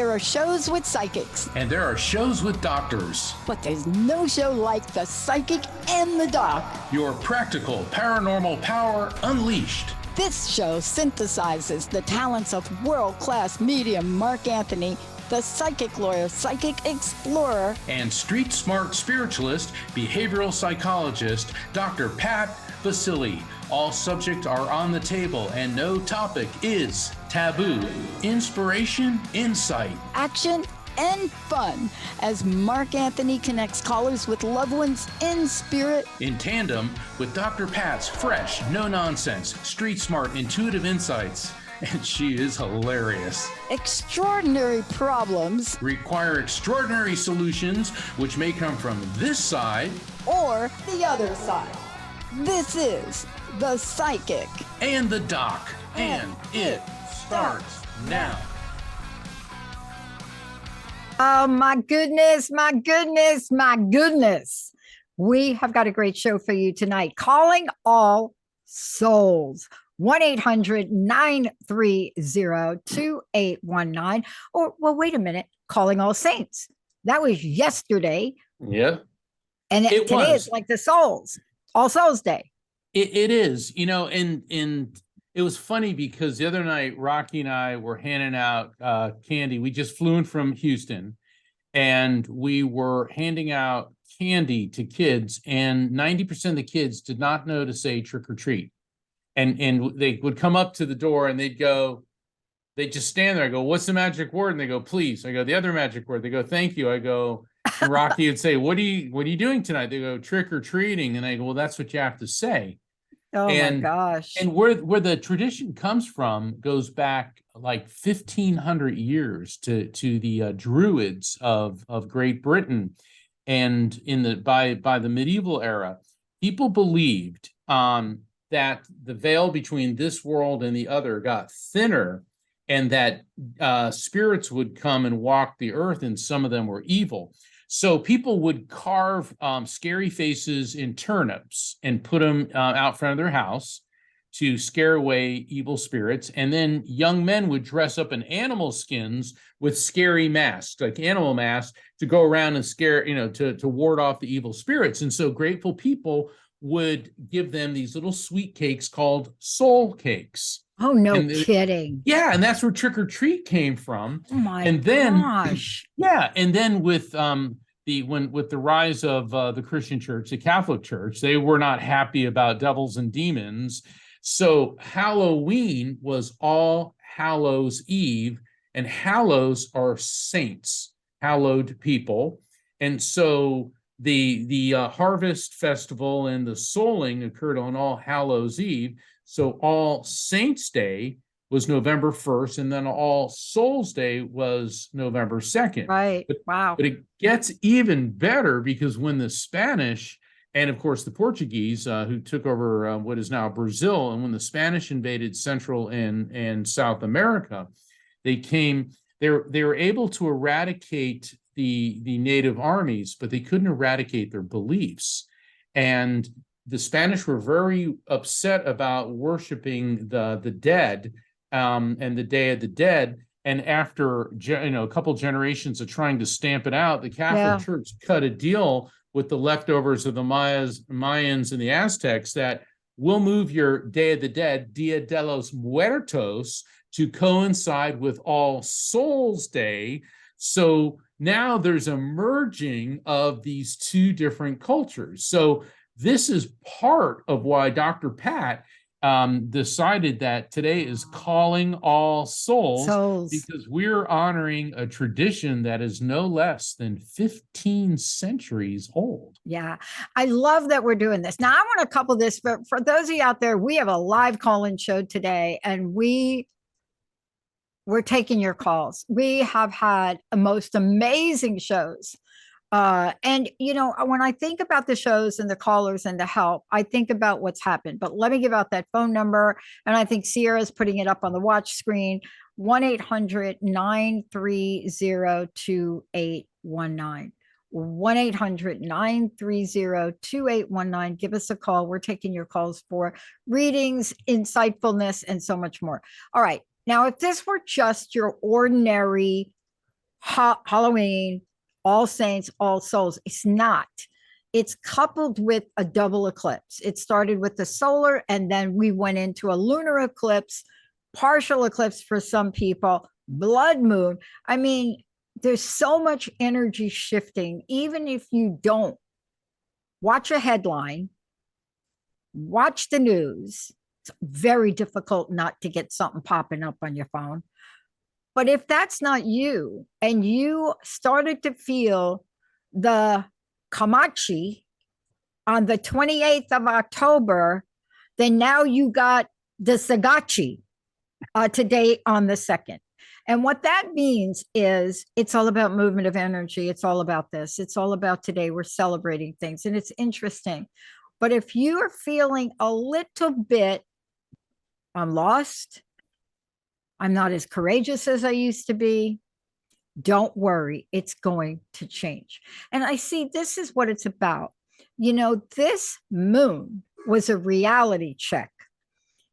There are shows with psychics. And there are shows with doctors. But there's no show like The Psychic and the Doc. Your practical paranormal power unleashed. This show synthesizes the talents of world-class medium Mark Anthony, the psychic lawyer, psychic explorer, and street smart spiritualist, behavioral psychologist, Dr. Pat Baccili. All subjects are on the table and no topic is taboo. Inspiration, insight, action, and fun as Mark Anthony connects callers with loved ones in spirit. In tandem with Dr. Pat's fresh, no-nonsense, street smart, intuitive insights. And she is hilarious. Extraordinary problems require extraordinary solutions, which may come from this side or the other side. This is The Psychic and the Doc, and it starts now. Oh, my goodness, my goodness, my goodness. We have got a great show for you tonight. Calling all souls. 1-800-930-2819. Or, well, wait a minute. Calling all saints. That was yesterday. Yeah. And today is like the souls. All Souls Day. It is, and it was funny because the other night, Rocky and I were handing out candy. We just flew in from Houston and we were handing out candy to kids, and 90% of the kids did not know to say trick or treat. And they would come up to the door and they'd just stand there. I go, what's the magic word? And they go, please. I go, the other magic word. They go, thank you. I go, and Rocky would say, what are you doing tonight? They go, trick or treating. And I go, well, that's what you have to say. Oh my gosh. And where the tradition comes from goes back like 1,500 years to the Druids of Great Britain. And by the medieval era, people believed that the veil between this world and the other got thinner, and that spirits would come and walk the earth, and some of them were evil. So people would carve scary faces in turnips and put them out front of their house to scare away evil spirits. And then young men would dress up in animal skins with scary masks, like animal masks, to go around and scare, to ward off the evil spirits. And so grateful people would give them these little sweet cakes called soul cakes. Oh, no kidding. Yeah, and that's where trick or treat came from. Oh my gosh. Yeah, and then with the rise of the Christian church, the Catholic Church, they were not happy about devils and demons. So Halloween was All Hallows Eve, and hallows are saints, hallowed people. And so the harvest festival and the souling occurred on All Hallows Eve. So All Saints Day was November 1st, and then All Souls Day was November 2nd. Right. Wow. But it gets even better because when the Spanish and, of course, the Portuguese, who took over what is now Brazil, and when the Spanish invaded Central and South America, they were able to eradicate the native armies, but they couldn't eradicate their beliefs. And the Spanish were very upset about worshiping the dead and the Day of the Dead. And after a couple generations of trying to stamp it out, the Catholic Church cut a deal with the leftovers of the Mayans and the Aztecs that we'll move your Day of the Dead, Dia de los Muertos, to coincide with All Souls Day. So now there's a merging of these two different cultures. So this is part of why Dr. Pat decided that today is Calling All Souls, because we're honoring a tradition that is no less than 15 centuries old. Yeah, I love that we're doing this. Now, I want to couple this, but for those of you out there, we have a live call-in show today, and we're taking your calls. We have had a most amazing shows. And, when I think about the shows and the callers and the help, I think about what's happened. But let me give out that phone number. And I think Sierra's putting it up on the watch screen, 1-800-930-2819. 1-800-930-2819. Give us a call. We're taking your calls for readings, insightfulness, and so much more. All right. Now, if this were just your ordinary Halloween, All Saints, All Souls. It's not. It's coupled with a double eclipse. It started with the solar, and then we went into a lunar eclipse, partial eclipse for some people, blood moon. I mean, there's so much energy shifting. Even if you don't watch a headline, watch the news, it's very difficult not to get something popping up on your phone. But if that's not you, and you started to feel the Kamachi on the 28th of October, then now you got the Sagachi today on the 2nd. And what that means is it's all about movement of energy. It's all about this. It's all about today. We're celebrating things, and it's interesting. But if you are feeling a little bit, I'm lost, I'm not as courageous as I used to be, don't worry, it's going to change. And I see this is what it's about. You know, this moon was a reality check,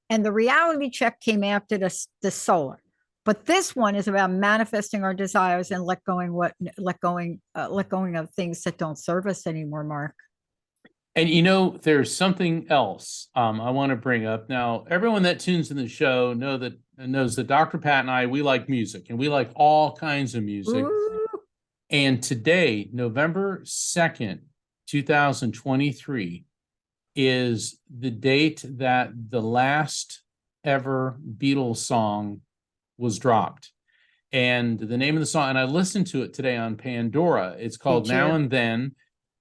and the reality check came after the solar. But this one is about manifesting our desires and let going of things that don't serve us anymore, Mark. And you know, there's something else I want to bring up. Now, everyone that tunes in the show knows that Dr. Pat and I, we like music, and we like all kinds of music. Ooh. And today, November 2nd, 2023, is the date that the last ever Beatles song was dropped. And the name of the song, and I listened to it today on Pandora, it's called Now and Then.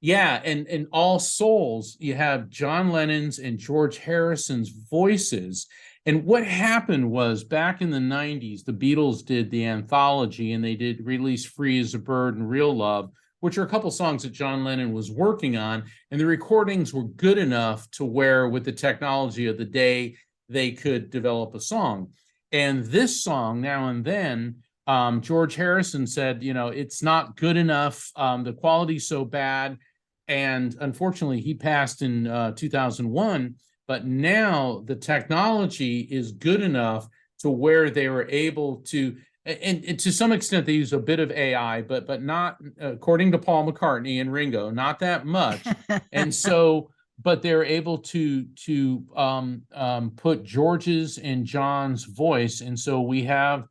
Yeah, and All Souls, you have John Lennon's and George Harrison's voices. And what happened was, back in the 90s, the Beatles did the anthology, and they did release Free as a Bird and Real Love, which are a couple songs that John Lennon was working on. And the recordings were good enough to where, with the technology of the day, they could develop a song. And this song, Now and Then, George Harrison said, you know, it's not good enough. The quality's so bad. And unfortunately, he passed in 2001. But now the technology is good enough to where they were able to, and to some extent, they use a bit of AI, but not, according to Paul McCartney and Ringo, not that much. And so, but they're able to put George's and John's voice. And so we have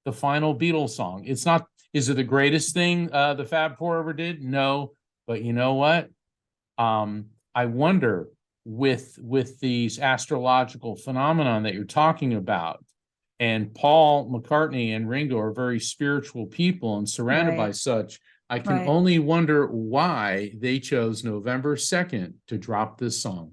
the final Beatles song. It's not, is it the greatest thing the Fab Four ever did? No. But you know what? I wonder, with these astrological phenomenon that you're talking about, and Paul McCartney and Ringo are very spiritual people and surrounded by such, I can only wonder why they chose November 2nd to drop this song.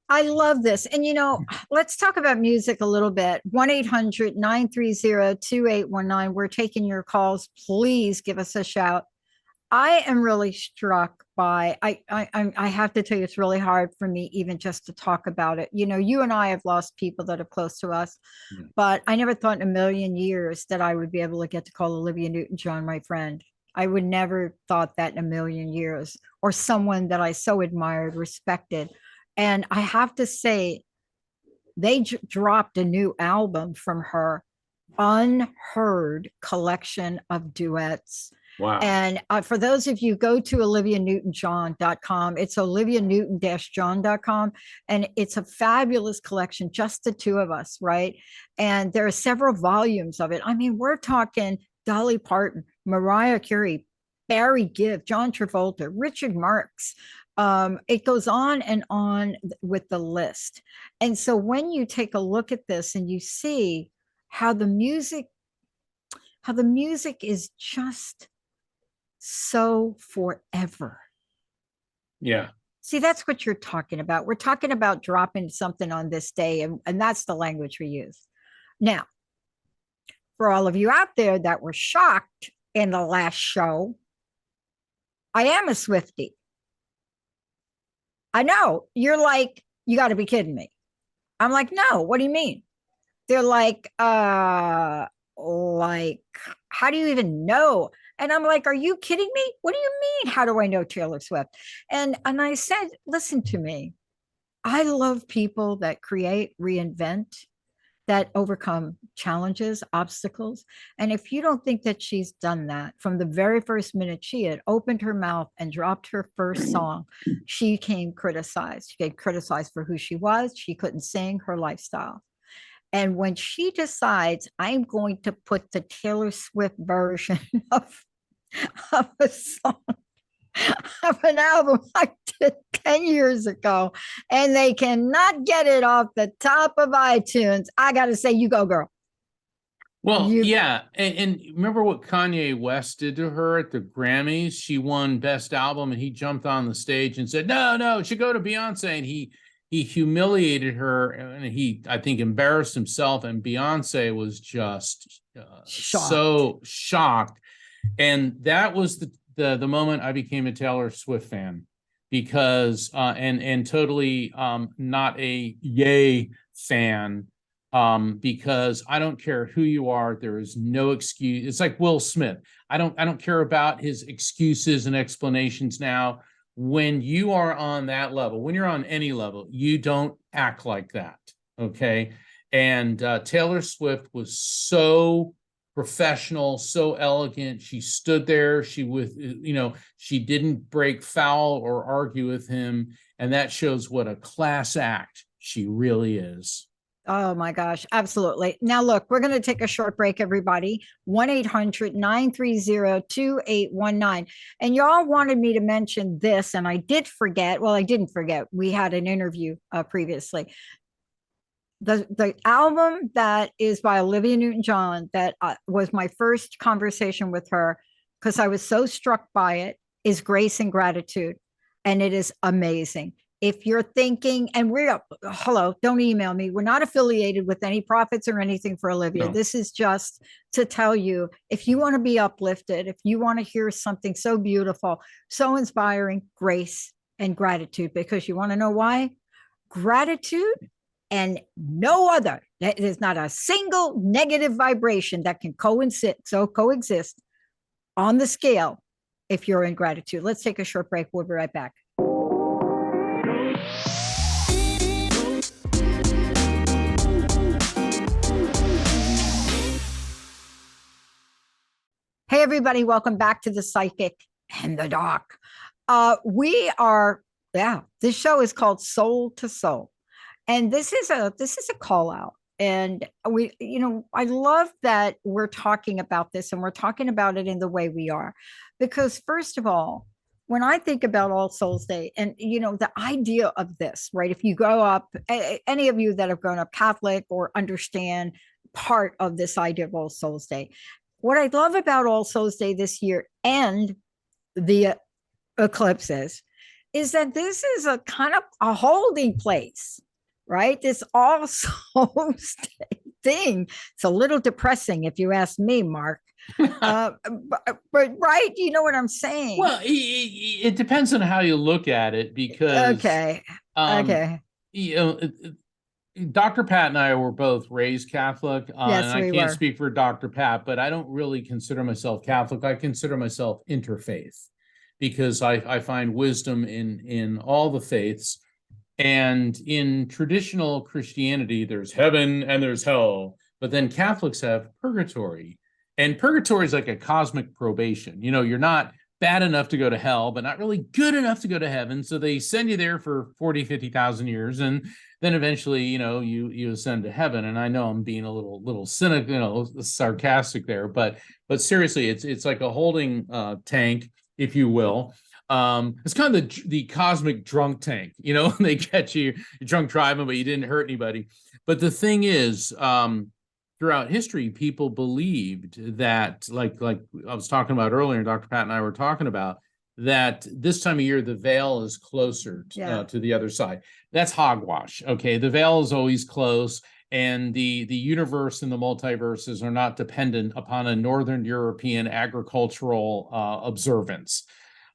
I love this. And, you know, let's talk about music a little bit. 1-800-930-2819. We're taking your calls. Please give us a shout. I am really struck by, I have to tell you, it's really hard for me even just to talk about it. You know, you and I have lost people that are close to us, but I never thought in a million years that I would be able to get to call Olivia Newton-John my friend. I would never thought that in a million years, or someone that I so admired, respected. And I have to say, they dropped a new album from her, unheard collection of duets. Wow. And for those of you, go to olivianewtonjohn.com. It's olivianewton-john.com. And it's a fabulous collection, just the two of us, right? And there are several volumes of it. I mean, we're talking Dolly Parton, Mariah Carey, Barry Gibb, John Travolta, Richard Marx. It goes on and on with the list. And so when you take a look at this and you see how the music is just so forever. Yeah. See, that's what you're talking about. We're talking about dropping something on this day, and that's the language we use. Now, for all of you out there that were shocked in the last show, I am a Swiftie. I know, you're like, you got to be kidding me. I'm like, no, what do you mean? They're like, how do you even know? And I'm like, are you kidding me? What do you mean? How do I know Taylor Swift? And I said, listen to me. I love people that create, reinvent. that overcome challenges, obstacles. And if you don't think that she's done that from the very first minute she had opened her mouth and dropped her first song, she came criticized. She came criticized for who she was. She couldn't sing, her lifestyle. And when she decides, I'm going to put the Taylor Swift version of a song, of an album I did 10 years ago, and they cannot get it off the top of iTunes, I got to say, you go, girl. Well, You- yeah. And remember what Kanye West did to her at the Grammys? She won Best Album and he jumped on the stage and said, no, it should go to Beyonce. And he humiliated her and he, I think, embarrassed himself. And Beyonce was just so shocked. And that was the moment I became a Taylor Swift fan, because and totally not a yay fan, because I don't care who you are, there is no excuse. It's like Will Smith. I don't care about his excuses and explanations now. When you are on that level, when you're on any level, you don't act like that. Okay. And Taylor Swift was so professional, so elegant. She stood there. She didn't break foul or argue with him. And that shows what a class act she really is. Oh my gosh, absolutely. Now, look, we're going to take a short break, everybody. 1-800-930-2819. And y'all wanted me to mention this, and I did forget. Well, I didn't forget. We had an interview previously. The album that is by Olivia Newton-John, that was my first conversation with her, because I was so struck by it, is Grace and Gratitude. And it is amazing. If you're thinking, and hello, don't email me. We're not affiliated with any profits or anything for Olivia. No. This is just to tell you, if you want to be uplifted, if you want to hear something so beautiful, so inspiring, Grace and Gratitude, because you want to know why? Gratitude and no other. There's not a single negative vibration that can coexist on the scale if you're in gratitude. Let's take a short break. We'll be right back. Hey, everybody, welcome back to The Psychic and the Doc. This show is called Soul to Soul. And this is a call out. And I love that we're talking about this, and we're talking about it in the way we are. Because first of all, when I think about All Souls Day and, the idea of this, right? If you grow up, any of you that have grown up Catholic or understand part of this idea of All Souls Day, what I love about All Souls Day this year and the eclipses is that this is a kind of a holding place, right? This All Souls Day thing. It's a little depressing if you ask me, Mark. but right, you know what I'm saying? Well, it depends on how you look at it, because okay. Dr. Pat and I were both raised Catholic, Yes, and I we can't were. speak for Dr. Pat, but I don't really consider myself Catholic. I consider myself interfaith, because I find wisdom in all the faiths. And in traditional Christianity, there's heaven and there's hell, but then Catholics have purgatory. And purgatory is like a cosmic probation. You're not bad enough to go to hell, but not really good enough to go to heaven. So they send you there for 40, 50,000 years. And then eventually, you ascend to heaven. And I know I'm being a little cynical, sarcastic there, but seriously, it's like a holding tank, if you will. It's kind of the cosmic drunk tank, they catch you, you're drunk driving, but you didn't hurt anybody. But the thing is, throughout history, people believed that, like I was talking about earlier, Dr. Pat and I were talking about, that this time of year, the veil is closer to the other side. That's hogwash. Okay. The veil is always close, and the universe and the multiverses are not dependent upon a Northern European agricultural observance.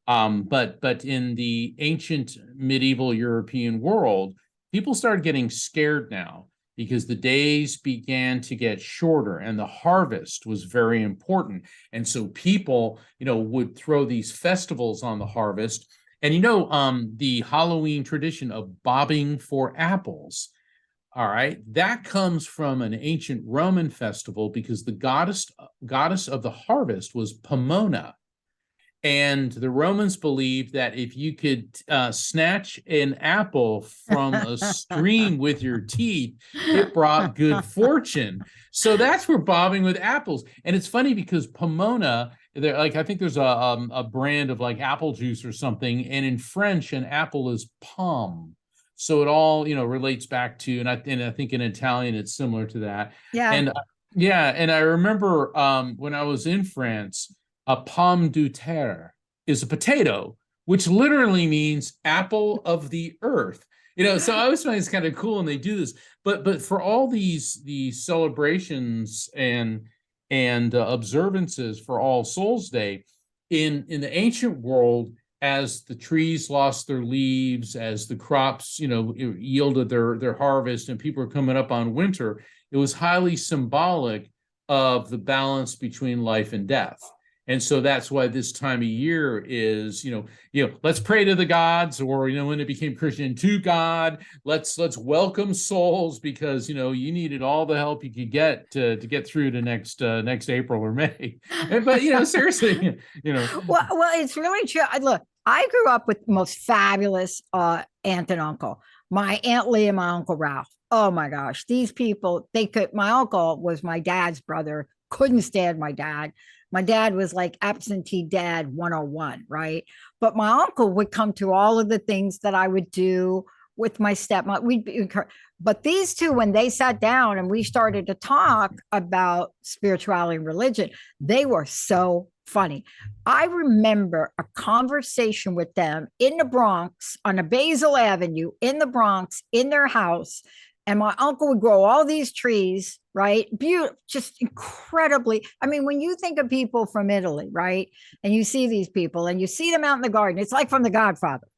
But in the ancient medieval European world, people started getting scared now, because the days began to get shorter and the harvest was very important. And so people, would throw these festivals on the harvest. And, the Halloween tradition of bobbing for apples, All right. That comes from an ancient Roman festival because the goddess of the harvest was Pomona. And the Romans believed that if you could snatch an apple from a stream with your teeth, it brought good fortune. So that's where bobbing with apples. And it's funny because Pomona, I think there's a brand of like apple juice or something, and in French, an apple is pomme. So it all relates back to, and I think in Italian it's similar to that. Yeah. And I remember when I was in France, a pomme de terre is a potato, which literally means apple of the earth. So I always find it's kind of cool when they do this. But for all these celebrations and observances for All Souls Day, in the ancient world, as the trees lost their leaves, as the crops yielded their harvest, and people are coming up on winter, it was highly symbolic of the balance between life and death. And so that's why this time of year is, let's pray to the gods, or, when it became Christian, to God, let's welcome souls, because, you needed all the help you could get to get through to next April or May. But, seriously, Well, it's really true. Look, I grew up with the most fabulous aunt and uncle. My Aunt Lee and my Uncle Ralph. Oh my gosh, these people, my uncle was my dad's brother, couldn't stand my dad. My dad was like absentee dad 101, right? But my uncle would come to all of the things that I would do with my stepmom. But these two, when they sat down and we started to talk about spirituality and religion, they were so funny. I remember a conversation with them in the Bronx on a Basil Avenue in the Bronx in their house. And my uncle would grow all these trees, right? Beautiful, just incredibly. I mean, when you think of people from Italy, right? And you see these people and you see them out in the garden, it's like from The Godfather,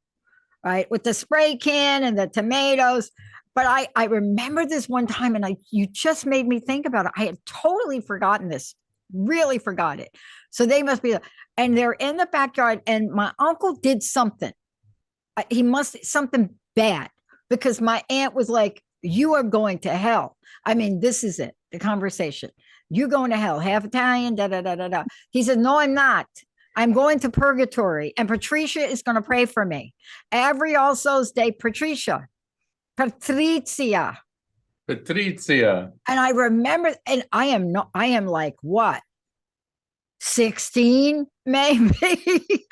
right? With the spray can and the tomatoes. But I remember this one time, and you just made me think about it. I had totally forgotten this, really forgot it. So they must be, and they're in the backyard, and my uncle did something. Something bad, because my aunt was like, you are going to hell. I mean, this is it, the conversation. You're going to hell, half Italian, da, da, da, da, da. He said, no, I'm not. I'm going to purgatory, and Patricia is going to pray for me. Every All Souls Day, Patrizia. And I remember, and I am like, what? 16, maybe?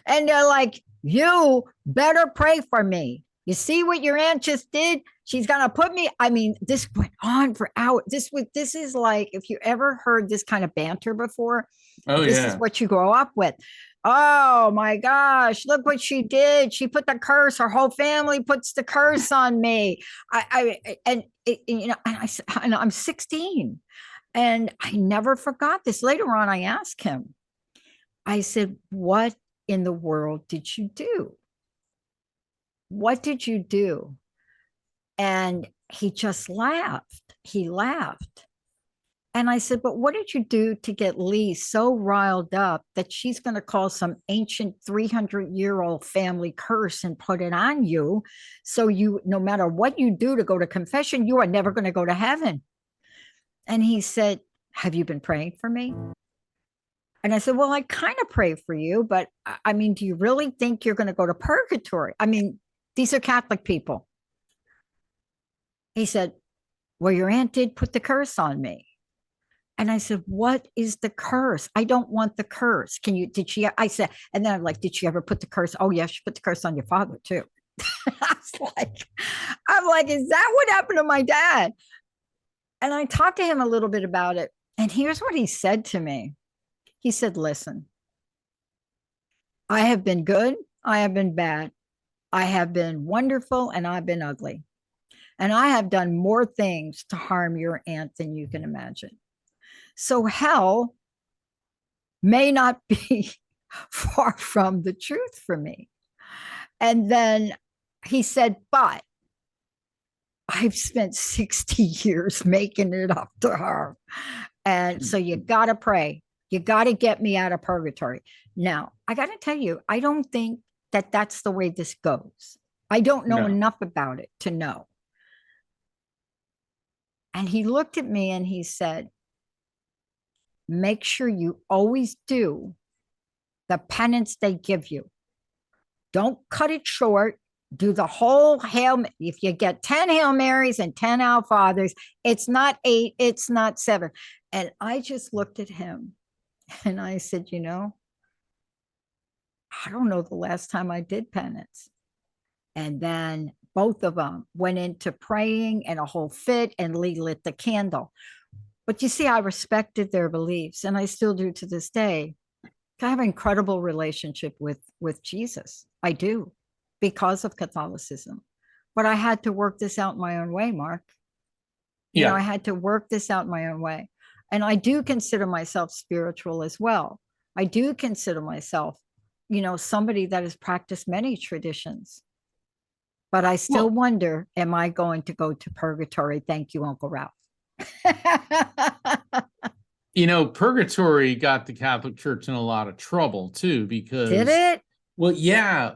And they're like, you better pray for me. You see what your aunt just did? She's gonna put me. I mean, this went on for hours. This is like, if you ever heard this kind of banter before, this is what you grow up with. Oh my gosh, look what she did. She put the curse, her whole family puts the curse on me. And I'm 16. And I never forgot this. Later on, I asked him, I said, what in the world did you do? What did you do? And he just laughed. He laughed. And I said, but what did you do to get Lee so riled up that she's going to call some ancient 300-year-old family curse and put it on you? So no matter what you do to go to confession, you are never going to go to heaven. And he said, have you been praying for me? And I said, well, I kind of pray for you, but I mean, do you really think you're going to go to purgatory? I mean, these are Catholic people. He said, well, your aunt did put the curse on me. And I said, what is the curse? I don't want the curse. I said, and then I'm like, did she ever put the curse? Oh, yeah, she put the curse on your father too. I'm like, is that what happened to my dad? And I talked to him a little bit about it. And here's what he said to me. He said, listen, I have been good. I have been bad. I have been wonderful, and I've been ugly. And I have done more things to harm your aunt than you can imagine. So hell may not be far from the truth for me. And then he said, but I've spent 60 years making it up to her. And so you got to pray. You got to get me out of purgatory. Now, I got to tell you, I don't think that that's the way this goes. I don't know enough about it to know. And he looked at me and he said, make sure you always do the penance they give you. Don't cut it short. Do the whole Hail. If you get 10 Hail Marys and 10 Our Fathers, it's not 8, it's not 7. And I just looked at him and I said, you know, I don't know the last time I did penance. And then both of them went into praying and a whole fit, and Lee lit the candle. But you see, I respected their beliefs, and I still do to this day. I have an incredible relationship with Jesus. I do, because of Catholicism. But I had to work this out my own way, Mark. You know, I had to work this out my own way. And I do consider myself spiritual as well. I do consider myself, you know, somebody that has practiced many traditions. But I still wonder, am I going to go to purgatory? Thank you, Uncle Ralph. You know, purgatory got the Catholic Church in a lot of trouble too, because did it? Well, yeah.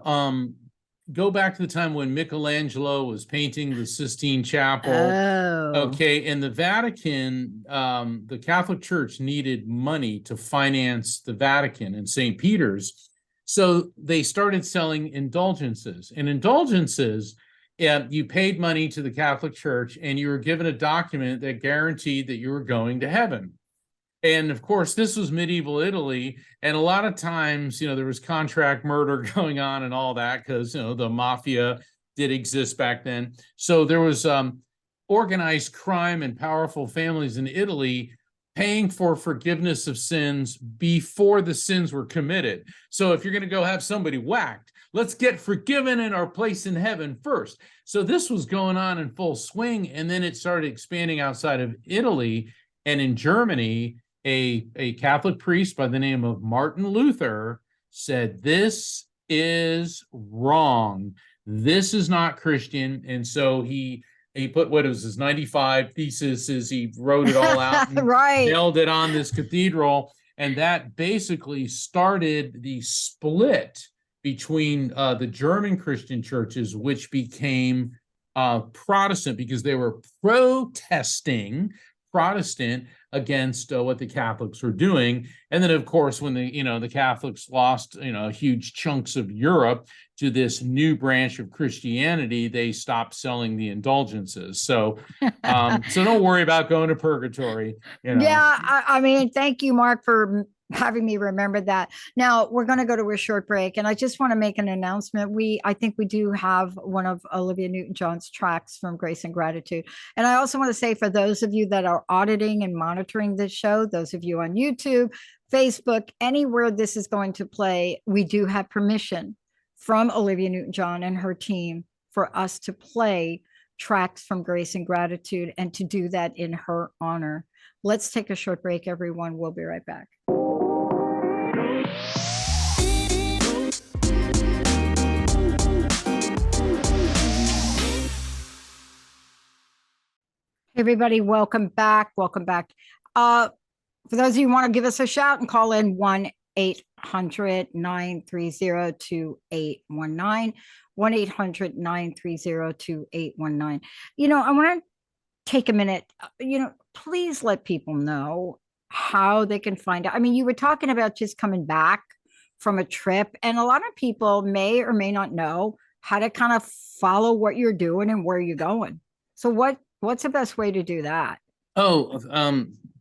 Go back to the time when Michelangelo was painting the Sistine Chapel. Oh. Okay, in the Vatican, the Catholic Church needed money to finance the Vatican and St. Peter's. So they started selling indulgences. And indulgences, you paid money to the Catholic Church and you were given a document that guaranteed that you were going to heaven. And of course, this was medieval Italy. And a lot of times, you know, there was contract murder going on and all that because, you know, the mafia did exist back then. So there was organized crime and powerful families in Italy paying for forgiveness of sins before the sins were committed. So if you're going to go have somebody whacked, let's get forgiven in our place in heaven first. So this was going on in full swing. And then it started expanding outside of Italy. And in Germany, a Catholic priest by the name of Martin Luther said, this is wrong. This is not Christian. And so he put, what was his 95 theses, he wrote it all out and right. nailed it on this cathedral. And that basically started the split between the German Christian churches, which became Protestant because they were protesting Protestant against what the Catholics were doing. And then, of course, when the Catholics lost, huge chunks of Europe to this new branch of Christianity, they stopped selling the indulgences. So, so don't worry about going to purgatory. Yeah, I mean, thank you, Mark, for having me remember that. Now we're going to go to a short break, and I just want to make an announcement. I think we do have one of Olivia Newton-John's tracks from Grace and Gratitude. And I also want to say, for those of you that are auditing and monitoring this show, those of you on YouTube, Facebook, anywhere this is going to play, we do have permission from Olivia Newton-John and her team for us to play tracks from Grace and Gratitude, and to do that in her honor. Let's take a short break, everyone. We'll be right back. Hey everybody, welcome back. Welcome back. For those of you who want to give us a shout and call in, 1-800-930-2819, 1-800-930-2819. I want to take a minute, please let people know how they can find out. I mean, you were talking about just coming back from a trip, and a lot of people may or may not know how to kind of follow what you're doing and where you're going. So what's the best way to do that?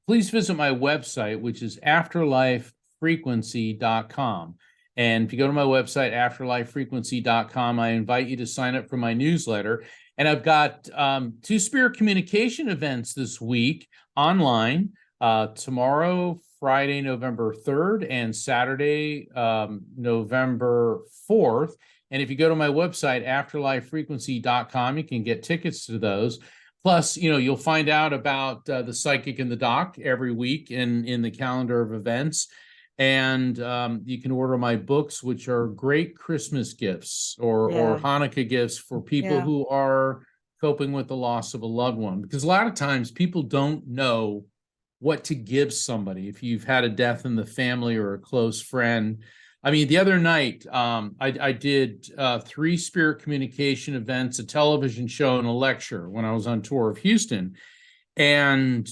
Please visit my website, which is afterlifefrequency.com. And if you go to my website, afterlifefrequency.com, I invite you to sign up for my newsletter. And I've got 2 spirit communication events this week online, tomorrow, Friday, November 3rd, and Saturday, November 4th. And if you go to my website, afterlifefrequency.com, you can get tickets to those. Plus, you'll find out about the Psychic in the Dock every week in the calendar of events. And you can order my books, which are great Christmas gifts or Hanukkah gifts for people who are coping with the loss of a loved one. Because a lot of times people don't know what to give somebody if you've had a death in the family or a close friend. I mean, the other night, I did 3 spirit communication events, a television show, and a lecture when I was on tour of Houston. And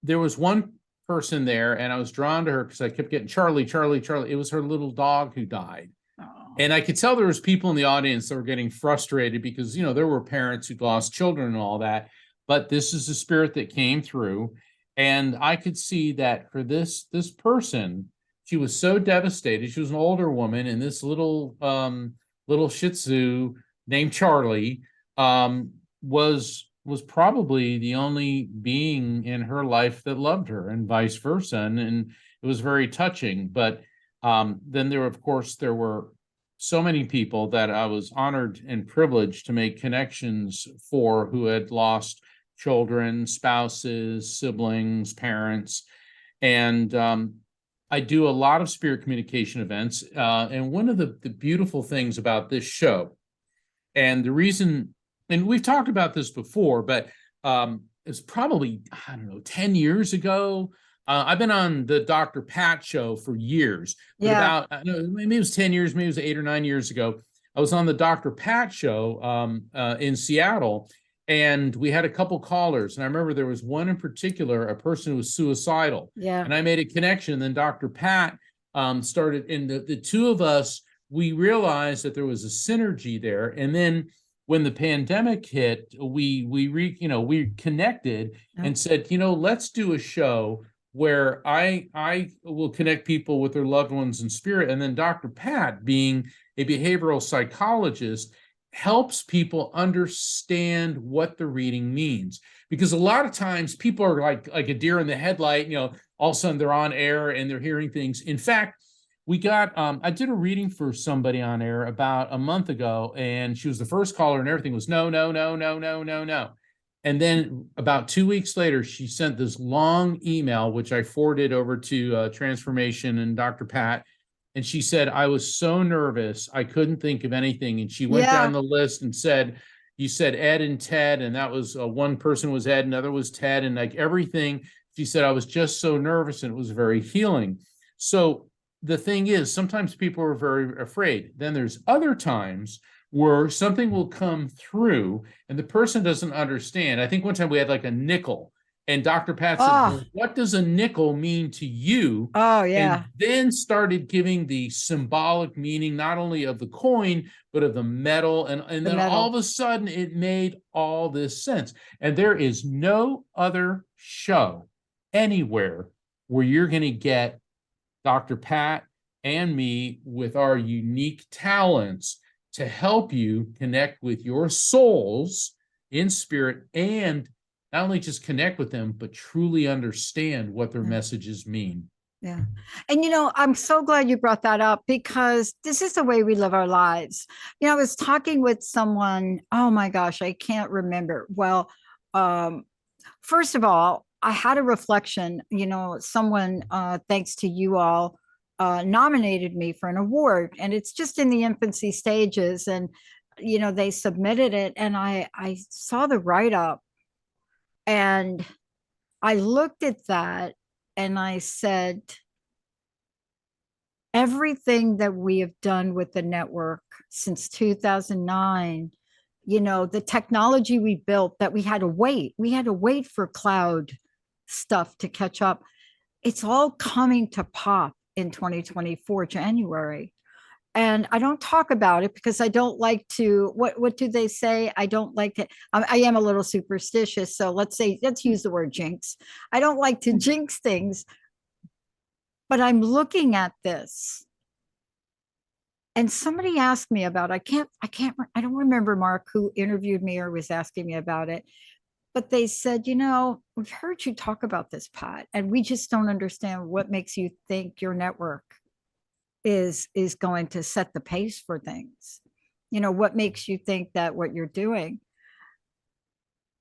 there was one person there, and I was drawn to her because I kept getting Charlie, Charlie, Charlie. It was her little dog who died. Oh. And I could tell there was people in the audience that were getting frustrated because, there were parents who'd lost children and all that. But this is the spirit that came through. And I could see that for this person, she was so devastated. She was an older woman, and this little Shih Tzu named Charlie was probably the only being in her life that loved her, and vice versa. And it was very touching. But then there were so many people that I was honored and privileged to make connections for, who had lost children, spouses, siblings, parents. And I do a lot of spirit communication events. And one of the beautiful things about this show, and the reason, and we've talked about this before, but it's probably, 10 years ago. I've been on the Dr. Pat show for years, but Yeah. maybe it was 10 years, maybe it was 8 or 9 years ago. I was on the Dr. Pat show in Seattle, and we had a couple callers. And I remember there was one in particular, a person who was suicidal. Yeah. And I made a connection. Then Dr. Pat started, and the two of us, we realized that there was a synergy there. And then when the pandemic hit, we connected and said, let's do a show where I will connect people with their loved ones in spirit. And then Dr. Pat, being a behavioral psychologist, helps people understand what the reading means. Because a lot of times people are like a deer in the headlight, all of a sudden they're on air and they're hearing things. In fact, we got, I did a reading for somebody on air about a month ago, and she was the first caller, and everything was no, no, no, no, no, no, no. And then about 2 weeks later, she sent this long email, which I forwarded over to Transformation and Dr. Pat. And she said, I was so nervous, I couldn't think of anything. And she went down the list and said, you said Ed and Ted, and that was one person was Ed, another was Ted, and like everything. She said, I was just so nervous, and it was very healing. So the thing is, sometimes people are very afraid. Then there's other times where something will come through and the person doesn't understand. I think one time we had like a nickel, and Dr. Pat said, well, what does a nickel mean to you? Oh, yeah. And then started giving the symbolic meaning, not only of the coin, but of the metal. And then all of a sudden it made all this sense. And there is no other show anywhere where you're going to get Dr. Pat and me with our unique talents to help you connect with your souls in spirit, and not only just connect with them, but truly understand what their messages mean. Yeah. And, I'm so glad you brought that up, because this is the way we live our lives. I was talking with someone, oh my gosh, I can't remember. Well, first of all, I had a reflection, someone, thanks to you all, nominated me for an award, and it's just in the infancy stages. And, they submitted it, and I saw the write-up, and I looked at that and I said, everything that we have done with the network since 2009, the technology we built, that we had to wait for cloud stuff to catch up. It's all coming to pop in 2024, January. And I don't talk about it because I don't like to, what do they say? I don't like to, I am a little superstitious. So let's use the word jinx. I don't like to jinx things, but I'm looking at this. And somebody asked me about, I don't remember, Mark, who interviewed me or was asking me about it. But they said, we've heard you talk about this, Pat, and we just don't understand what makes you think your network is going to set the pace for things. What makes you think that what you're doing?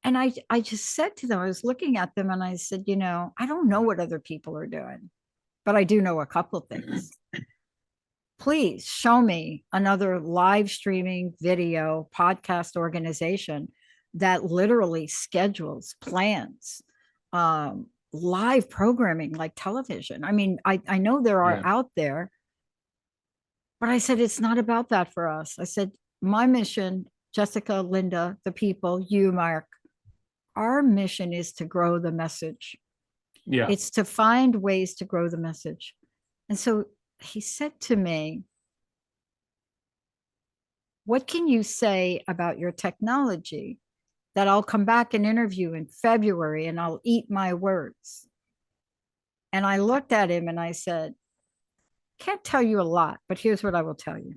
And I just said to them, I was looking at them and I said, I don't know what other people are doing, but I do know a couple of things. Please show me another live streaming video podcast organization that literally schedules, plans, live programming like television. I mean, I know there are out there, but I said, it's not about that for us. I said, my mission, Jessica, Linda, the people, you, Mark, our mission is to grow the message. Yeah. It's to find ways to grow the message. And so he said to me, what can you say about your technology that I'll come back and interview in February and I'll eat my words? And I looked at him and I said, can't tell you a lot, but here's what I will tell you.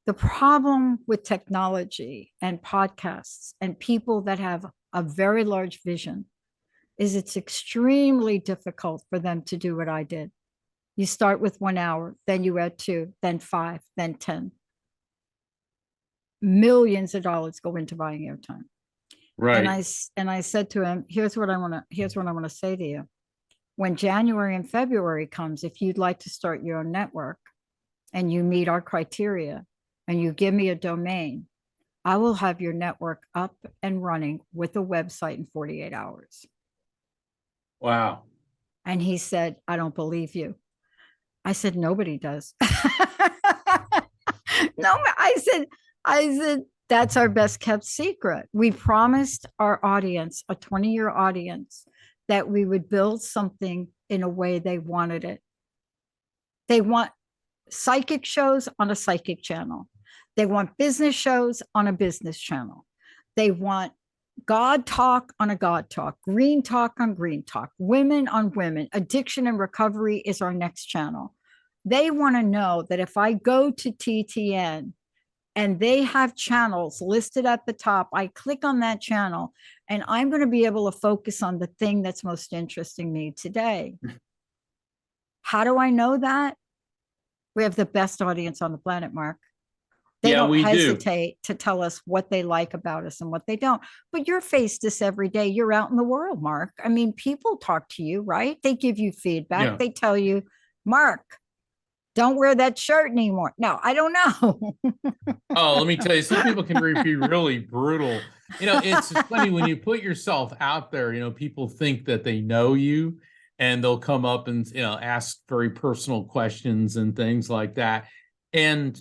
The problem with technology and podcasts and people that have a very large vision is it's extremely difficult for them to do what I did. You start with 1 hour, then you add 2, then 5, then 10. Millions of dollars go into buying airtime. Right. And I said to him, here's what I want to say to you. When January and February comes, if you'd like to start your own network and you meet our criteria and you give me a domain, I will have your network up and running with a website in 48 hours. Wow. And he said, I don't believe you. I said, nobody does. No, I said, that's our best kept secret. We promised our audience, a 20-year audience, that we would build something in a way they wanted it. They want psychic shows on a psychic channel. They want business shows on a business channel. They want God talk on a God talk, green talk on green talk, women on women. Addiction and recovery is our next channel. They want to know that if I go to TTN and they have channels listed at the top, I click on that channel and I'm going to be able to focus on the thing that's most interesting me today. How do I know that? We have the best audience on the planet, Mark. They don't hesitate to tell us what they like about us and what they don't. But you're faced this every day. You're out in the world, Mark. I mean, people talk to you, right? They give you feedback. Yeah. They tell you, Mark, don't wear that shirt anymore. No, I don't know. Oh, let me tell you, some people can be really brutal. You know, it's funny when you put yourself out there, you know, people think that they know you and they'll come up and, you know, ask very personal questions and things like that. And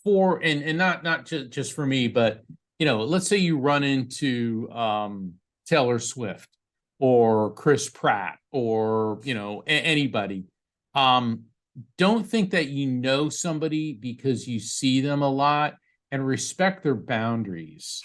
not just for me, but, you know, let's say you run into Taylor Swift or Chris Pratt or, you know, anybody. Don't think that you know somebody because you see them a lot, and respect their boundaries.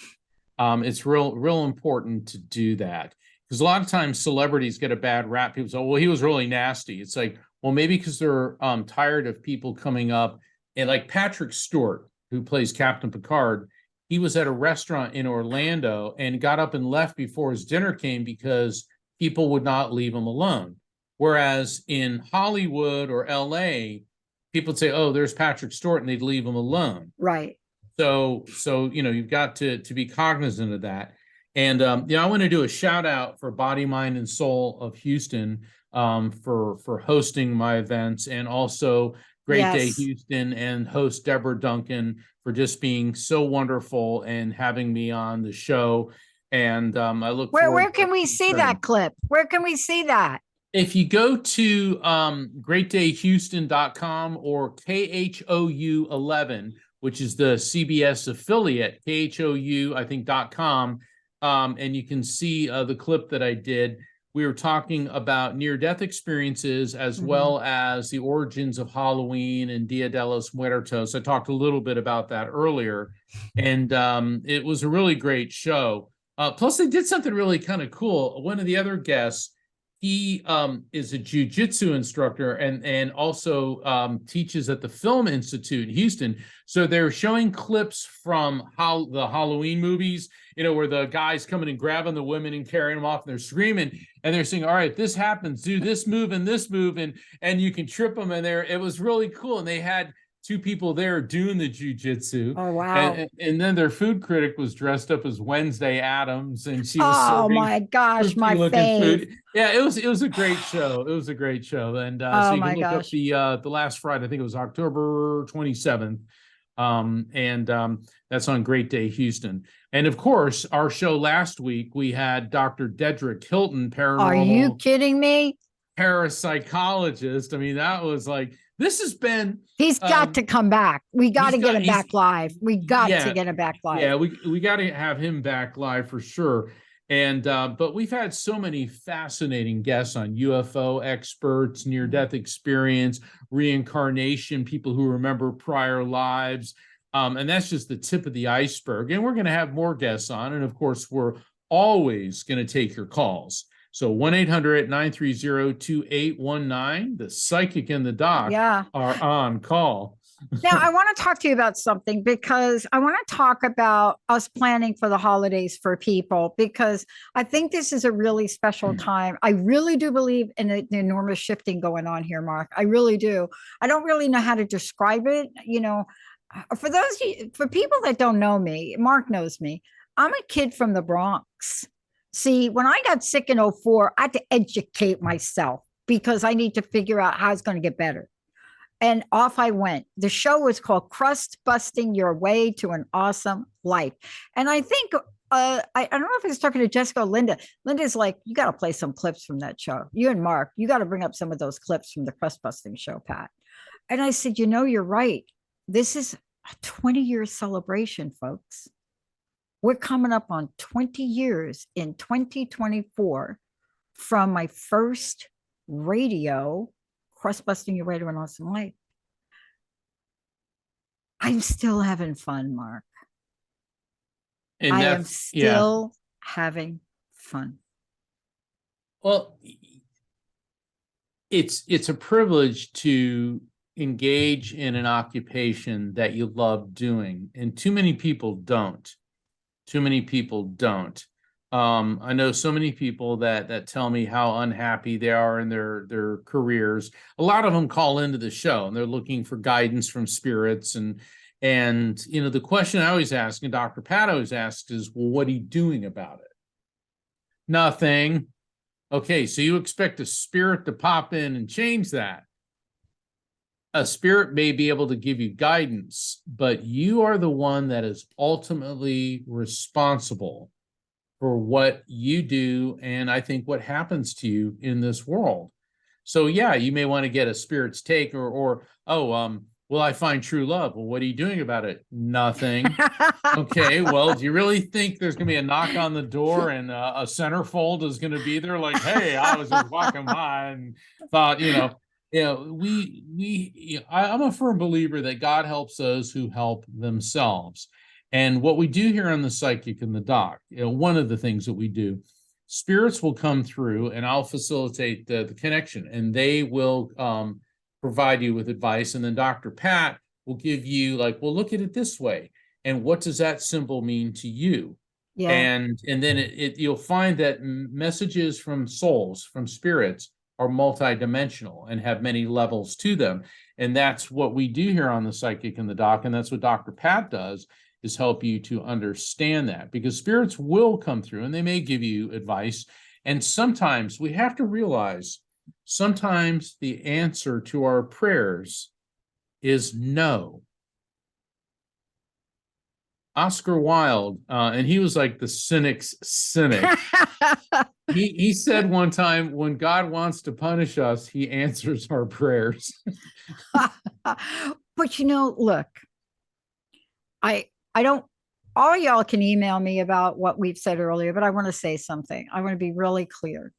It's real important to do that, because a lot of times celebrities get a bad rap. People say, well, he was really nasty. It's like, well, maybe because they're tired of people coming up. And like Patrick Stewart, who plays Captain Picard, he was at a restaurant in Orlando and got up and left before his dinner came because people would not leave him alone. Whereas in Hollywood or LA, people would say, oh, there's Patrick Stewart, and they'd leave him alone. Right. So you know, you've got to be cognizant of that. And you know, I want to do a shout out for Body, Mind, and Soul of Houston for hosting my events, and also Great Day Houston and host Deborah Duncan for just being so wonderful and having me on the show. And I look forward. Where can we see that clip? Where can we see that? If you go to greatdayhouston.com or KHOU 11, which is the CBS affiliate, KHOU, I think, .com, and you can see the clip that I did. We were talking about near-death experiences as well as the origins of Halloween and Dia de los Muertos. I talked a little bit about that earlier, and it was a really great show. Plus, they did something really kind of cool. One of the other guests, he is a jiu-jitsu instructor and also teaches at the Film Institute in Houston. So they're showing clips from the Halloween movies, you know, where the guy's coming and grabbing the women and carrying them off, and they're screaming, and they're saying, all right, this happens, do this move, and you can trip them. And it was really cool. And they had 2 people there doing the jiu-jitsu. Oh, wow. And then their food critic was dressed up as Wednesday Addams, and she was serving my gosh, my fave. food. Yeah, it was a great show. It was a great show. And so you can look up the last Friday, I think it was October 27th. That's on Great Day Houston. And of course, our show last week, we had Dr. Dedrick Hilton, paranormal. Are you kidding me? Parapsychologist. I mean, that was like, this has been. He's got to come back. We got to get him back live. We got to get him back live. Yeah, we got to have him back live for sure. And but we've had so many fascinating guests on: UFO experts, near-death experience, reincarnation, people who remember prior lives. And that's just the tip of the iceberg. And we're going to have more guests on. And of course, we're always going to take your calls. So 1-800-930-2819. The psychic and the doc are on call. Now, I want to talk to you about something, because I want to talk about us planning for the holidays for people, because I think this is a really special time. I really do believe in an enormous shifting going on here, Mark. I really do. I don't really know how to describe it. For people that don't know me, Mark knows me. I'm a kid from the Bronx. See, when I got sick in 2004, I had to educate myself because I need to figure out how it's going to get better. And off I went. The show was called Crust Busting Your Way to an Awesome Life. And I think, I don't know if I was talking to Jessica or Linda. Linda's like, you got to play some clips from that show. You and Mark, you got to bring up some of those clips from the Crust Busting show, Pat. And I said, you're right. This is a 20-year celebration, folks. We're coming up on 20 years in 2024 from my first radio, Crust Busting Your Way to an Awesome Life. I'm still having fun, Mark. And I am still having fun. Well, it's a privilege to engage in an occupation that you love doing, and too many people don't. I know so many people that tell me how unhappy they are in their careers. A lot of them call into the show and they're looking for guidance from spirits. And the question I always ask, and Dr. Pat always asks, is, well, what are you doing about it? Nothing. Okay, so you expect a spirit to pop in and change that. A spirit may be able to give you guidance, but you are the one that is ultimately responsible for what you do, and I think what happens to you in this world. So yeah, you may want to get a spirit's take, or will I find true love? Well, what are you doing about it? Nothing. Okay, well, do you really think there's going to be a knock on the door and a centerfold is going to be there? Like, hey, I was just walking by and thought, I'm a firm believer that God helps those who help themselves. And what we do here on the Psychic and the Doc, one of the things that we do, spirits will come through and I'll facilitate the connection, and they will provide you with advice. And then Dr. Pat will give you well, look at it this way. And what does that symbol mean to you? Yeah. And then you'll find that messages from souls, from spirits, are multidimensional and have many levels to them. And that's what we do here on the Psychic and the Doc. And that's what Dr. Pat does, is help you to understand that, because spirits will come through and they may give you advice. And sometimes we have to realize, sometimes the answer to our prayers is no. Oscar Wilde, and he was like the cynic's cynic. He said one time, when God wants to punish us, he answers our prayers. But look, I don't, all y'all can email me about what we've said earlier, but I want to say something. I want to be really clear.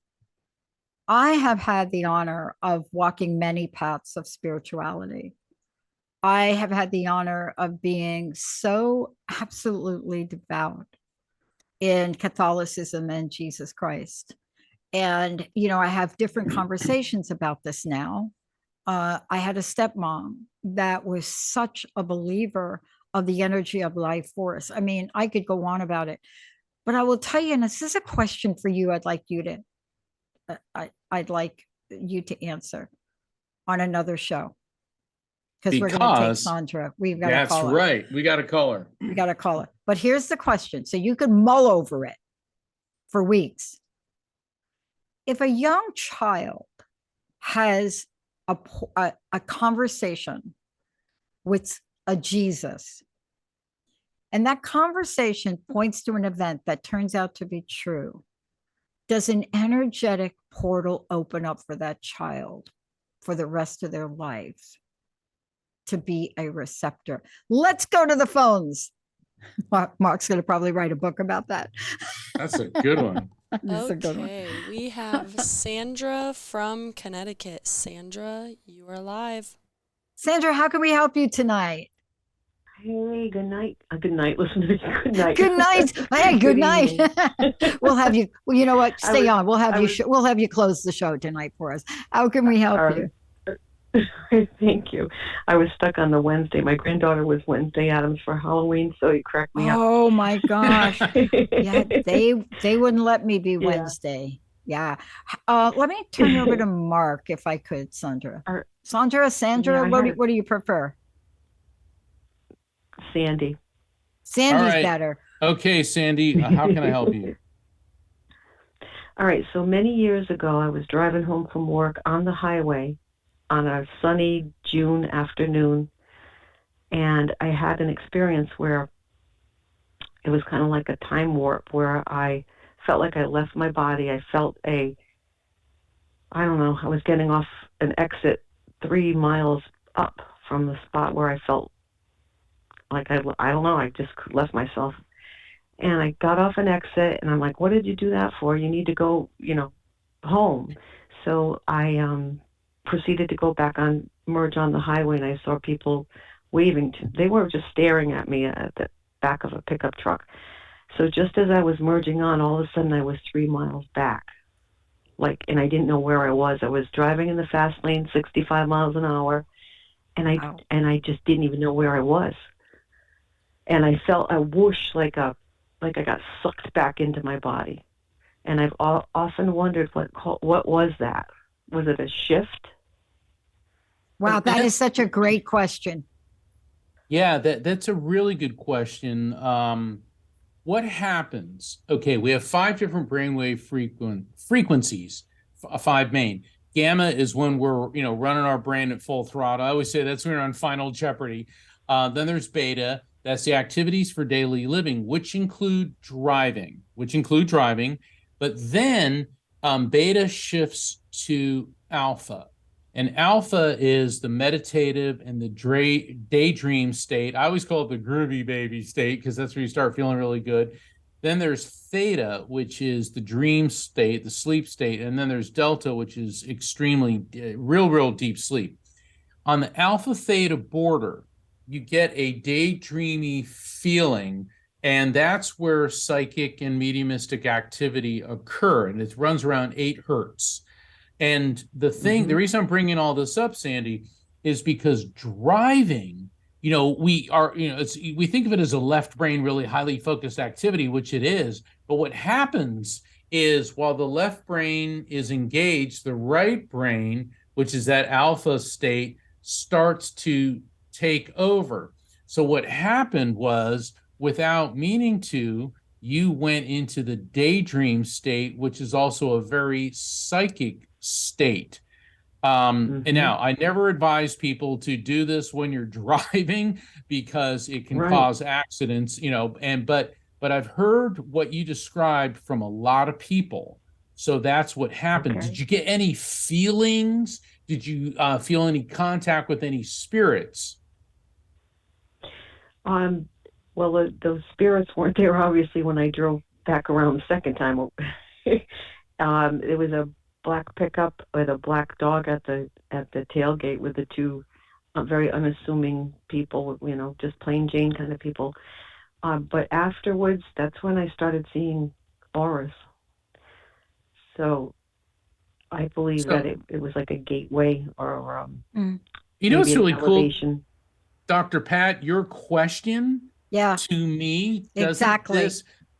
I have had the honor of walking many paths of spirituality. I have had the honor of being so absolutely devout in Catholicism and Jesus Christ. And, I have different conversations about this now. I had a stepmom that was such a believer of the energy of life force. I mean, I could go on about it, but I will tell you, and this is a question for you, I'd like you to answer on another show. Because we're going to take Sandra. We've got to call her. That's right. We got to call her. We got to call her. But here's the question. So you can mull over it for weeks. If a young child has a conversation with a Jesus, and that conversation points to an event that turns out to be true, does an energetic portal open up for that child for the rest of their lives to be a receptor? Let's go to the phones. Mark's going to probably write a book about that. That's a good one. This is a good one. Okay, we have Sandra from Connecticut. Sandra, you are live. Sandra, how can we help you tonight? Hey, good night. Good night, listeners. Good night. Good night. Hey, good night. evening. We'll have you. Well, you know what? I Stay was- on. We'll have I you. was- We'll have you close the show tonight for us. How can we help All you? right. Thank you. I was stuck on the Wednesday. My granddaughter was Wednesday Adams for Halloween, so you cracked me up. Oh my gosh. Yeah, they wouldn't let me be Yeah. Wednesday. Yeah. Let me turn you over to Mark if I could, Sandra. Sandra, Yeah, I what heard- do you prefer? Sandy. Sandy's All right. better. Okay, Sandy, how can I help you? All right. So many years ago, I was driving home from work on the highway on a sunny June afternoon, and I had an experience where it was kind of like a time warp where I felt like I left my body. I felt I don't know, I was getting off an exit 3 miles up from the spot where I felt like I don't know, I just left myself. And I got off an exit, and I'm like, what did you do that for? You need to go, home. So I proceeded to go back merge on the highway, and I saw people waving. They were just staring at me at the back of a pickup truck. So just as I was merging on, all of a sudden I was 3 miles back. And I didn't know where I was. I was driving in the fast lane, 65 miles an hour, and Wow. I just didn't even know where I was. And I felt a whoosh, like I got sucked back into my body. And I've often wondered what was that? Was it a shift? Wow, that is such a great question. Yeah, that's a really good question. What happens? Okay, we have 5 different brainwave frequencies, 5 main. Gamma is when we're running our brain at full throttle. I always say that's when we're on Final Jeopardy. Then there's beta. That's the activities for daily living, which include driving. But then beta shifts to alpha. And alpha is the meditative and the daydream state. I always call it the groovy baby state because that's where you start feeling really good. Then there's theta, which is the dream state, the sleep state. And then there's delta, which is extremely, real deep sleep. On the alpha theta border, you get a daydreamy feeling, and that's where psychic and mediumistic activity occur. And it runs around 8 hertz. And the reason I'm bringing all this up, Sandy, is because driving, we think of it as a left brain, really highly focused activity, which it is. But what happens is while the left brain is engaged, the right brain, which is that alpha state, starts to take over. So what happened was, without meaning to, you went into the daydream state, which is also a very psychic state. And now I never advise people to do this when you're driving because it can cause accidents, but I've heard what you described from a lot of people. So that's what happened. Okay. Did you get any feelings? Did you feel any contact with any spirits? Well, those spirits weren't there, obviously, when I drove back around the second time. It was a black pickup with a black dog at the tailgate with the 2 very unassuming people, just plain Jane kind of people. But afterwards, that's when I started seeing auras. So I believe that it was like a gateway or What's really elevation. cool, Dr. Pat, your question to me doesn't Exactly.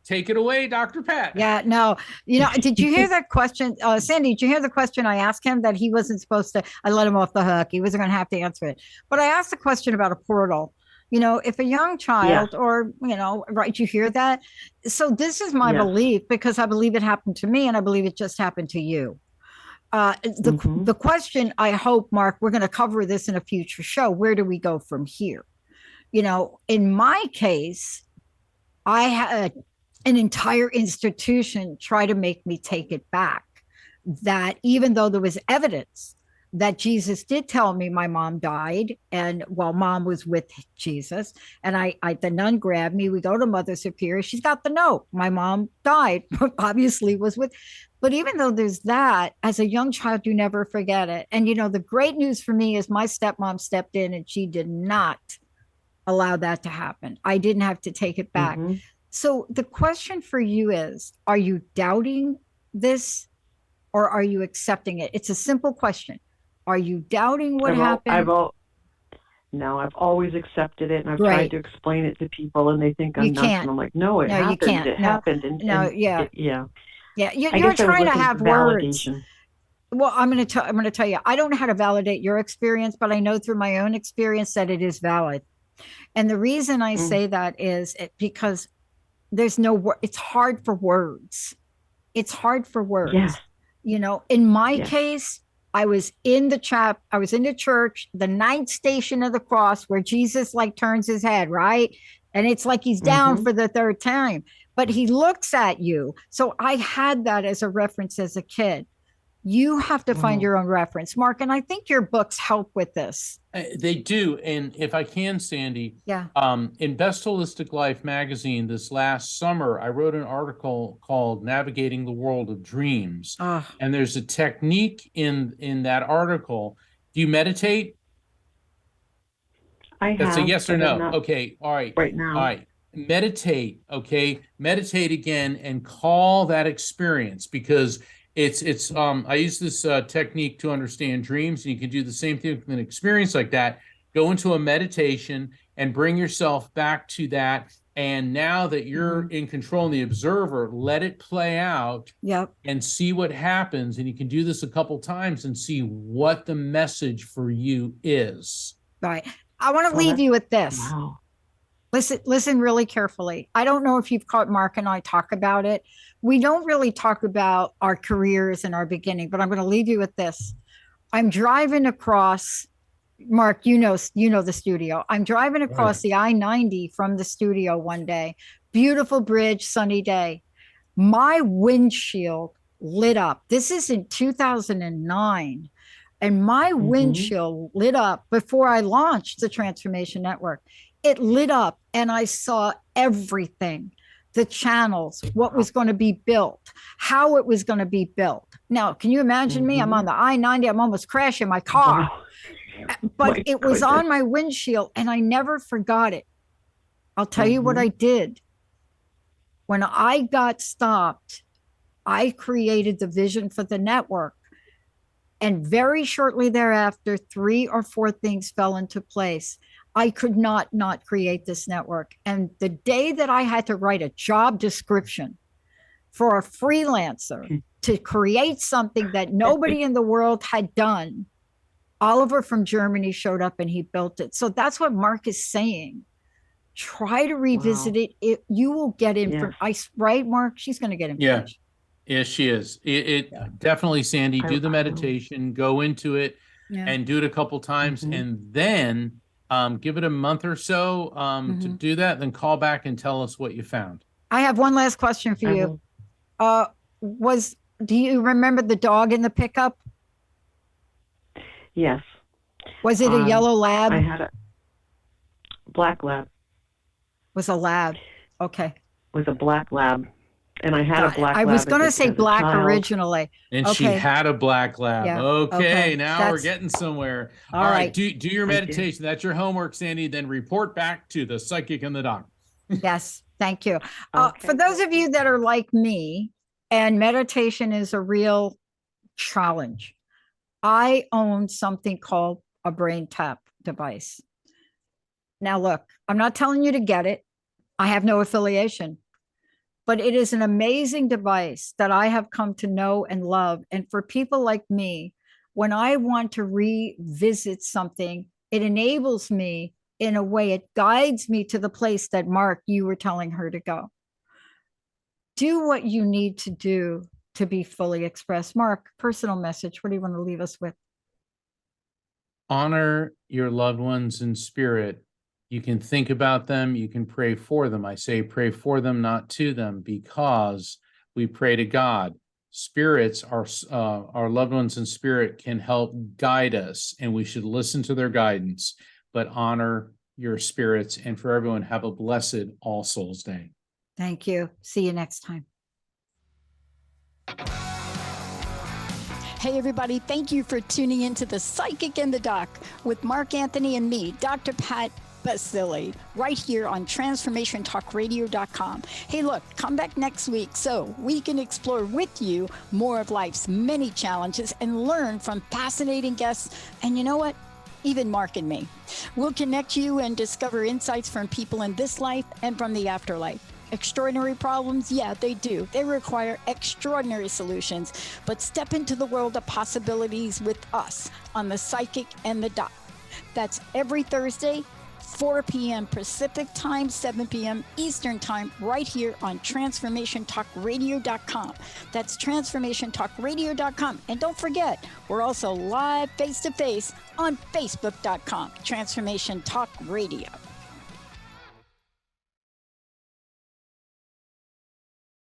Take it away, Dr. Pat. Yeah, no, did you hear that question? Sandy, did you hear the question I asked him that he wasn't supposed to? I let him off the hook. He wasn't going to have to answer it. But I asked a question about a portal. If a young child or, right, you hear that? So this is my belief because I believe it happened to me and I believe it just happened to you. The question, I hope, Mark, we're going to cover this in a future show. Where do we go from here? In my case, I had an entire institution try to make me take it back. That even though there was evidence that Jesus did tell me my mom died, and while mom was with Jesus, and the nun grabbed me. We go to Mother Superior. She's got the note. My mom died, obviously was with. But even though there's that, as a young child, you never forget it. And the great news for me is my stepmom stepped in, and she did not allow that to happen. I didn't have to take it back. Mm-hmm. So the question for you is, are you doubting this, or are you accepting it? It's a simple question. Are you doubting what happened? No, I've always accepted it, and I've Right. tried to explain it to people, and they think I'm You nuts, can't. and I'm like, no, it No, you happened. can't. It No. happened. And, No, and yeah. it- yeah. Yeah, I you're guess I was trying to looking have for words. validation. Well, I'm going to tell you, I don't know how to validate your experience, but I know through my own experience that it is valid. And the reason I say that is because there's it's hard for words. It's hard for words. Yes. In my Yes. case, I was in the church, the ninth station of the cross, where Jesus like turns his head, right? And it's like he's down for the third time, but he looks at you. So I had that as a reference as a kid. You have to find your own reference, Mark. And I think your books help with this. They do. And if I can, Sandy, Yeah. In Best Holistic Life magazine this last summer, I wrote an article called Navigating the World of Dreams. And there's a technique in that article. Do you meditate? I have. That's a yes or no. Not Okay. All right. right now. All right. Meditate. Okay. Meditate again and call that experience, because I use this technique to understand dreams, and you can do the same thing with an experience like that. Go into a meditation and bring yourself back to that. And now that you're in control and the observer, let it play out. Yep. And see what happens. And you can do this a couple times and see what the message for you is. Right. I want to leave you with this. Wow. Listen really carefully. I don't know if you've caught Mark and I talk about it. We don't really talk about our careers and our beginning, but I'm going to leave you with this. I'm driving across, Mark, you know the studio. I'm driving across the I-90 from the studio one day. Beautiful bridge, sunny day. My windshield lit up. This is in 2009. And my windshield lit up before I launched the Transformation Network. It lit up, and I saw everything, the channels, what was going to be built, how it was going to be built. Now, can you imagine me? I'm on the I-90. I'm almost crashing my car. But it was on my windshield, and I never forgot it. I'll tell you what I did. When I got stopped, I created the vision for the network. And very shortly thereafter, 3 or 4 things fell into place. I could not create this network. And the day that I had to write a job description for a freelancer to create something that nobody in the world had done, Oliver from Germany showed up and he built it. So that's what Mark is saying. Try to revisit it. You will get information. Right, Mark? She's going to get information. Yes, she is. Definitely, Sandy, do the meditation, go into it, and do it a couple times, and then give it a month or so to do that. Then call back and tell us what you found. I have one last question for you. Do you remember the dog in the pickup? Yes. Was it a yellow lab? I had a black lab. Was a lab. Okay. Was a black lab. And I had a black lab. I was going to say black originally. And she had a black lab. Yeah. Okay, now we're getting somewhere. All right. Do your meditation. That's your homework, Sandy. Then report back to the psychic and the doc. Yes. Thank you. For those of you that are like me, and meditation is a real challenge, I own something called a brain tap device. Now, look, I'm not telling you to get it. I have no affiliation. But it is an amazing device that I have come to know and love. And for people like me, when I want to revisit something, it enables me in a way, it guides me to the place that, Mark, you were telling her to go. Do what you need to do to be fully expressed. Mark, personal message. What do you want to leave us with? Honor your loved ones in spirit. You can think about them. You can pray for them. I say pray for them, not to them, because we pray to God. spirits, our loved ones in spirit can help guide us, and we should listen to their guidance, but honor your spirits. And for everyone, have a blessed All Souls Day. Thank you. See you next time. Hey, everybody, thank you for tuning into The Psychic and the Doc with Mark Anthony and me, Dr. Pat Baccili, right here on transformationtalkradio.com. Hey, look, come back next week so we can explore with you more of life's many challenges and learn from fascinating guests. And you know what? Even Mark and me. We'll connect you and discover insights from people in this life and from the afterlife. Extraordinary problems? Yeah, they do. They require extraordinary solutions. But step into the world of possibilities with us on The Psychic and the Doc. That's every Thursday, 4 p.m. Pacific Time, 7 p.m. Eastern Time, right here on transformationtalkradio.com. That's transformationtalkradio.com. And don't forget, we're also live face-to-face on facebook.com, Transformation Talk Radio.